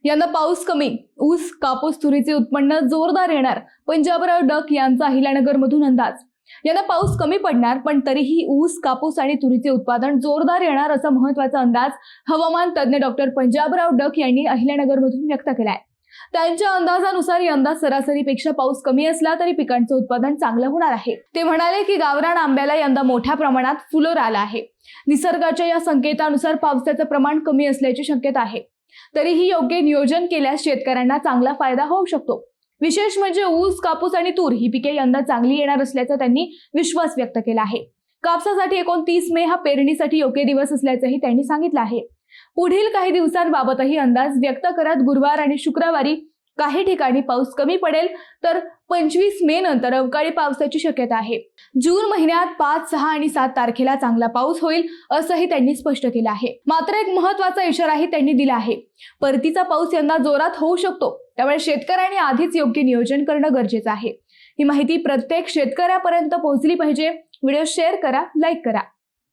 यंदा पाऊस कमी, ऊस, कापूस, तुरीचे उत्पन्न जोरदार येणार. पंजाबराव डक यांचा अहिल्यानगरमधून अंदाज. यंदा पाऊस कमी पडणार, पण तरीही ऊस, कापूस आणि तुरीचे उत्पादन जोरदार येणार असा महत्त्वाचा अंदाज हवामान तज्ज्ञ डॉक्टर पंजाबराव डक यांनी अहिल्यानगरमधून व्यक्त केलाय. त्यांच्या अंदाजानुसार यंदा सरासरीपेक्षा पाऊस कमी असला तरी पिकांचं उत्पादन चांगलं होणार आहे. ते म्हणाले की गावरान आंब्याला यंदा मोठ्या प्रमाणात फुलोर आला आहे. निसर्गाच्या या संकेतानुसार पावसाचं प्रमाण कमी असल्याची शक्यता आहे. तरीही योग्य नियोजन केल्यास शेतकऱ्यांना चांगला फायदा होऊ शकतो. विशेष म्हणजे ऊस, कापूस आणि तूर ही पिके यंदा चांगली येणार असल्याचा त्यांनी विश्वास व्यक्त केला आहे. कापसासाठी 29 मे हा पेरणीसाठी योग्य दिवस असल्याचंही त्यांनी सांगितलं आहे. पुढील काही दिवसांबाबतही अंदाज व्यक्त करत गुरुवार आणि शुक्रवारी काही ठिकाणी पाऊस कमी पडेल, तर 25 मे नंतर अवकाळी पावसाची शक्यता आहे. जून महिन्यात 5, 6 आणि 7 तारखेला चांगला पाऊस होईल असंही त्यांनी स्पष्ट केलं आहे. मात्र एक महत्त्वाचा इशाराही त्यांनी दिला आहे. परतीचा पाऊस यंदा जोरात होऊ शकतो, त्यामुळे शेतकऱ्यांनी आधीच योग्य नियोजन करणं गरजेचं आहे. ही माहिती प्रत्येक शेतकऱ्यापर्यंत पोहोचली पाहिजे. व्हिडिओ शेअर करा, लाईक करा.